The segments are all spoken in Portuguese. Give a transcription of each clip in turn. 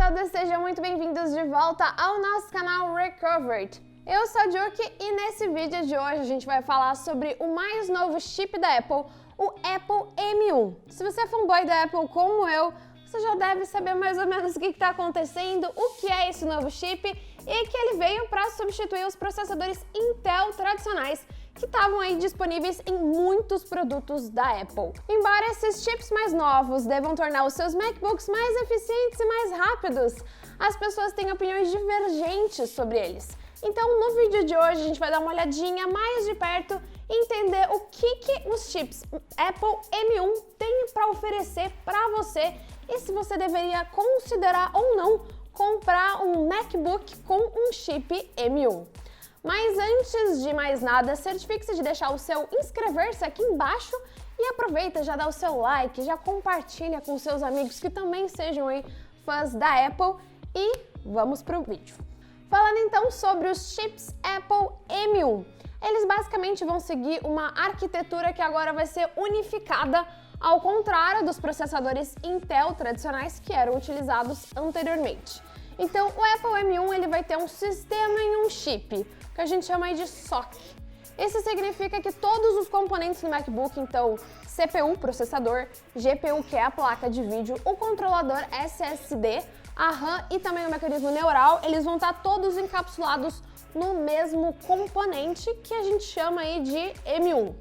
todos, sejam muito bem-vindos de volta ao nosso canal Recovered. Eu sou a Juki e nesse vídeo de hoje a gente vai falar sobre o mais novo chip da Apple, o Apple M1. Se você é fanboy da Apple como eu, você já deve saber mais ou menos o que está acontecendo, o que é esse novo chip e que ele veio para substituir os processadores Intel tradicionais que estavam aí disponíveis em muitos produtos da Apple. Embora esses chips mais novos devam tornar os seus MacBooks mais eficientes e mais rápidos, as pessoas têm opiniões divergentes sobre eles. Então, no vídeo de hoje, a gente vai dar uma olhadinha mais de perto e entender o que os chips Apple M1 têm para oferecer para você e se você deveria considerar ou não comprar um MacBook com um chip M1. Mas antes de mais nada, certifique-se de deixar o seu inscrever-se aqui embaixo e aproveita, já dá o seu like, já compartilha com seus amigos que também sejam aí fãs da Apple e vamos pro vídeo. Falando então sobre os chips Apple M1, eles basicamente vão seguir uma arquitetura que agora vai ser unificada, ao contrário dos processadores Intel tradicionais que eram utilizados anteriormente. Então, o Apple M1 ele vai ter um sistema em um chip, que a gente chama de SoC. Isso significa que todos os componentes do MacBook, então CPU, processador, GPU, que é a placa de vídeo, o controlador SSD, a RAM e também o mecanismo neural, eles vão estar todos encapsulados no mesmo componente que a gente chama aí de M1.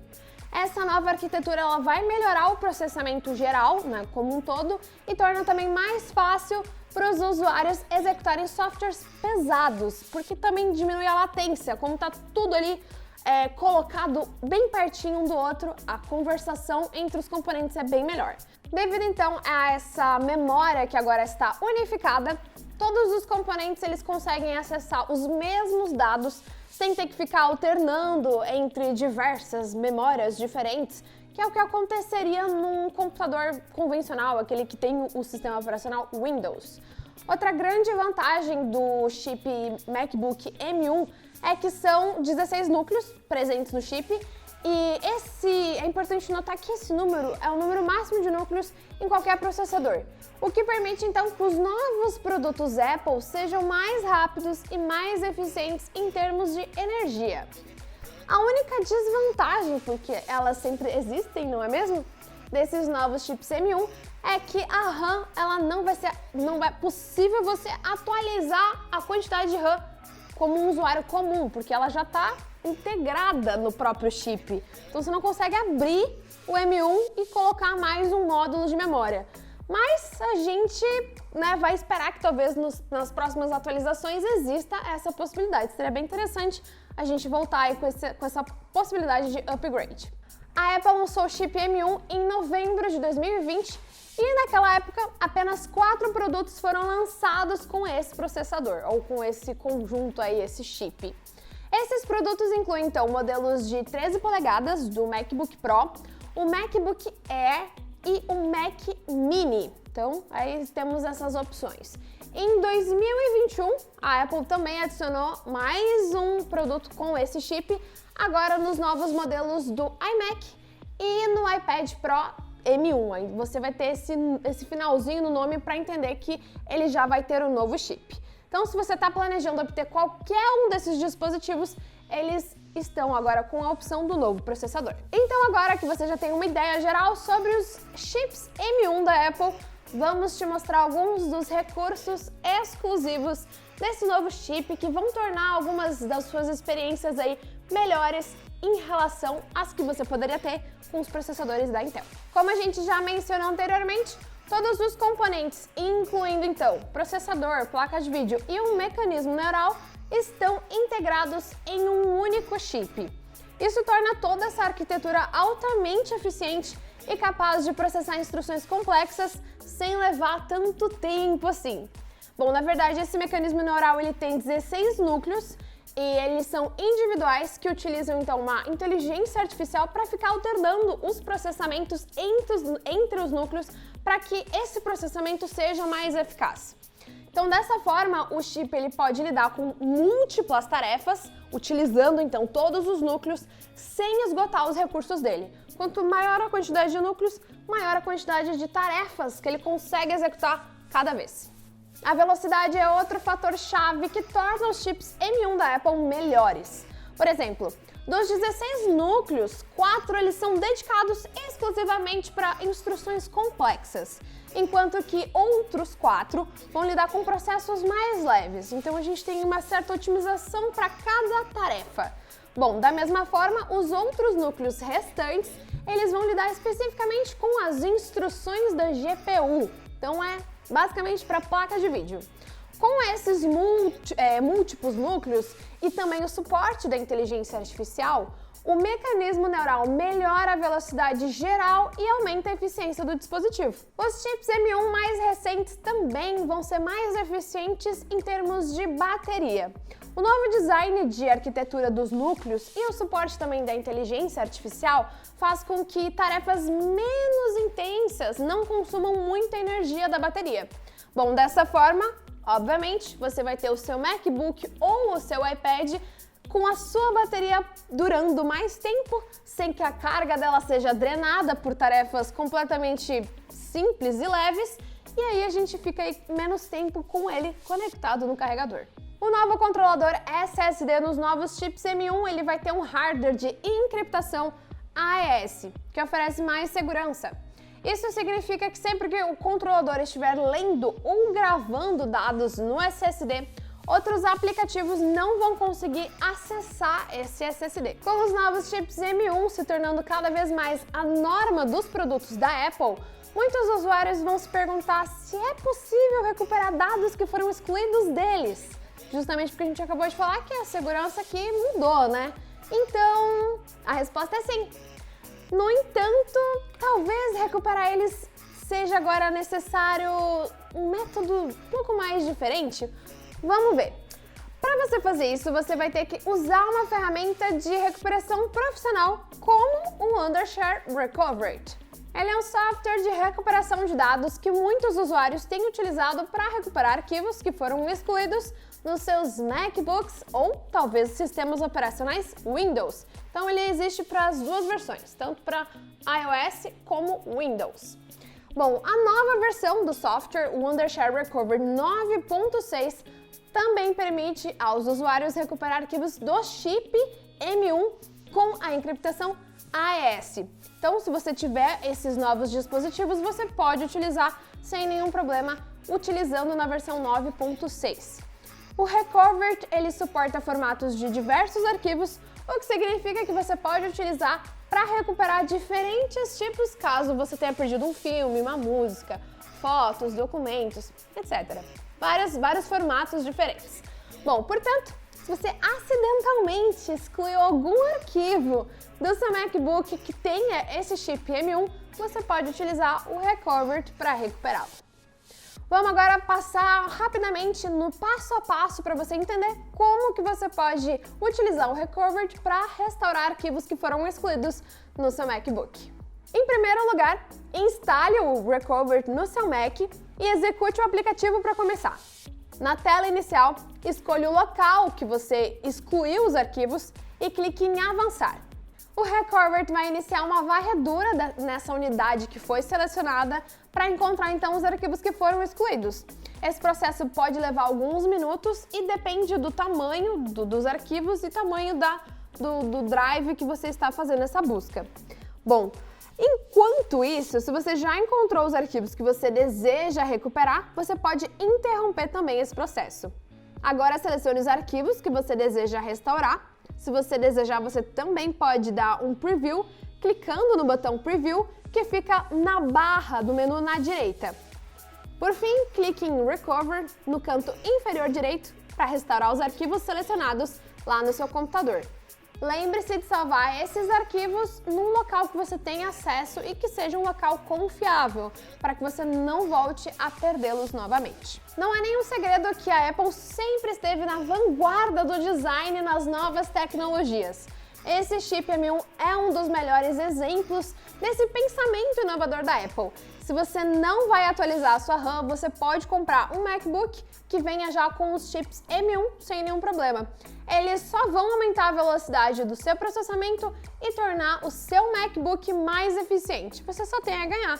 Essa nova arquitetura ela vai melhorar o processamento geral, né, como um todo, e torna também mais fácil para os usuários executarem softwares pesados, porque também diminui a latência, como está tudo ali colocado bem pertinho um do outro, a conversação entre os componentes é bem melhor. Devido então a essa memória que agora está unificada, todos os componentes eles conseguem acessar os mesmos dados sem ter que ficar alternando entre diversas memórias diferentes, que é o que aconteceria num computador convencional, aquele que tem o sistema operacional Windows. Outra grande vantagem do chip MacBook M1 é que são 16 núcleos presentes no chip e é importante notar que esse número é o número máximo de núcleos em qualquer processador, o que permite então que os novos produtos Apple sejam mais rápidos e mais eficientes em termos de energia. A única desvantagem, porque elas sempre existem, não é mesmo? Desses novos chips M1 é que a RAM ela não vai possível você atualizar a quantidade de RAM como um usuário comum, porque ela já está integrada no próprio chip. Então você não consegue abrir o M1 e colocar mais um módulo de memória. Mas a gente vai esperar que talvez nas próximas atualizações exista essa possibilidade. Seria bem interessante a gente voltar aí com essa possibilidade de upgrade. A Apple lançou o chip M1 em novembro de 2020 e naquela época apenas 4 produtos foram lançados com esse processador, ou com esse conjunto aí, esse chip. Esses produtos incluem então modelos de 13 polegadas do MacBook Pro, o MacBook Air e o Mac Mini. Então, aí temos essas opções. Em 2021, a Apple também adicionou mais um produto com esse chip, agora nos novos modelos do iMac e no iPad Pro M1. Aí você vai ter esse finalzinho no nome para entender que ele já vai ter um novo chip. Então, se você está planejando obter qualquer um desses dispositivos, eles estão agora com a opção do novo processador. Então, agora que você já tem uma ideia geral sobre os chips M1 da Apple, vamos te mostrar alguns dos recursos exclusivos desse novo chip que vão tornar algumas das suas experiências aí melhores em relação às que você poderia ter com os processadores da Intel. Como a gente já mencionou anteriormente, todos os componentes, incluindo então processador, placa de vídeo e um mecanismo neural, estão integrados em um único chip. Isso torna toda essa arquitetura altamente eficiente e capaz de processar instruções complexas sem levar tanto tempo assim. Bom, na verdade, esse mecanismo neural ele tem 16 núcleos e eles são individuais que utilizam então uma inteligência artificial para ficar alternando os processamentos entre os núcleos para que esse processamento seja mais eficaz. Então, dessa forma, o chip ele pode lidar com múltiplas tarefas, utilizando então todos os núcleos sem esgotar os recursos dele. Quanto maior a quantidade de núcleos, maior a quantidade de tarefas que ele consegue executar cada vez. A velocidade é outro fator-chave que torna os chips M1 da Apple melhores. Por exemplo, dos 16 núcleos, 4 eles são dedicados exclusivamente para instruções complexas, enquanto que outros 4 vão lidar com processos mais leves. Então a gente tem uma certa otimização para cada tarefa. Bom, da mesma forma, os outros núcleos restantes, eles vão lidar especificamente com as instruções da GPU. Então é basicamente para placa de vídeo. Com esses múltiplos núcleos e também o suporte da inteligência artificial, o mecanismo neural melhora a velocidade geral e aumenta a eficiência do dispositivo. Os chips M1 mais recentes também vão ser mais eficientes em termos de bateria. O novo design de arquitetura dos núcleos e o suporte também da inteligência artificial faz com que tarefas menos intensas não consumam muita energia da bateria. Bom, dessa forma, obviamente, você vai ter o seu MacBook ou o seu iPad com a sua bateria durando mais tempo, sem que a carga dela seja drenada por tarefas completamente simples e leves, e aí a gente fica aí menos tempo com ele conectado no carregador. O novo controlador SSD nos novos chips M1, ele vai ter um hardware de encriptação AES, que oferece mais segurança. Isso significa que sempre que o controlador estiver lendo ou gravando dados no SSD, outros aplicativos não vão conseguir acessar esse SSD. Com os novos chips M1 se tornando cada vez mais a norma dos produtos da Apple, muitos usuários vão se perguntar se é possível recuperar dados que foram excluídos deles. Justamente porque a gente acabou de falar que a segurança aqui mudou, né? Então, a resposta é sim. No entanto, talvez recuperar eles seja agora necessário um método um pouco mais diferente. Vamos ver. Para você fazer isso, você vai ter que usar uma ferramenta de recuperação profissional como o Wondershare Recovery. Ele é um software de recuperação de dados que muitos usuários têm utilizado para recuperar arquivos que foram excluídos nos seus MacBooks ou talvez sistemas operacionais Windows. Então ele existe para as duas versões, tanto para iOS como Windows. Bom, a nova versão do software, o Wondershare Recovery 9.6, também permite aos usuários recuperar arquivos do chip M1 com a encriptação AES. Então, se você tiver esses novos dispositivos, você pode utilizar sem nenhum problema, utilizando na versão 9.6. O Recovery, ele suporta formatos de diversos arquivos, o que significa que você pode utilizar para recuperar diferentes tipos caso você tenha perdido um filme, uma música, fotos, documentos, etc. Vários formatos diferentes. Bom, portanto, se você acidentalmente excluiu algum arquivo do seu MacBook que tenha esse chip M1, você pode utilizar o Recovery para recuperá-lo. Vamos agora passar rapidamente no passo a passo para você entender como que você pode utilizar o Recovery para restaurar arquivos que foram excluídos no seu MacBook. Em primeiro lugar, instale o Recovery no seu Mac e execute o aplicativo para começar. Na tela inicial, escolha o local que você excluiu os arquivos e clique em avançar. O Recovery vai iniciar uma varredura nessa unidade que foi selecionada para encontrar então os arquivos que foram excluídos. Esse processo pode levar alguns minutos e depende do tamanho dos arquivos e tamanho do drive que você está fazendo essa busca. Bom, enquanto isso, se você já encontrou os arquivos que você deseja recuperar, você pode interromper também esse processo. Agora selecione os arquivos que você deseja restaurar. Se você desejar, você também pode dar um preview, clicando no botão preview, que fica na barra do menu na direita. Por fim, clique em Recover no canto inferior direito para restaurar os arquivos selecionados lá no seu computador. Lembre-se de salvar esses arquivos num local que você tenha acesso e que seja um local confiável, para que você não volte a perdê-los novamente. Não é nenhum segredo que a Apple sempre esteve na vanguarda do design nas novas tecnologias. Esse chip M1 é um dos melhores exemplos desse pensamento inovador da Apple. Se você não vai atualizar a sua RAM, você pode comprar um MacBook que venha já com os chips M1 sem nenhum problema. Eles só vão aumentar a velocidade do seu processamento e tornar o seu MacBook mais eficiente. Você só tem a ganhar.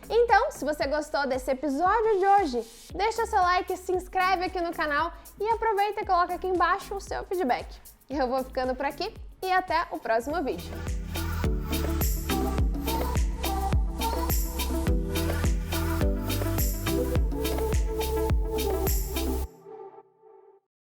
Então, Então, se você gostou desse episódio de hoje, deixa seu like, se inscreve aqui no canal e aproveita e coloca aqui embaixo o seu feedback. Eu vou ficando por aqui e até o próximo vídeo.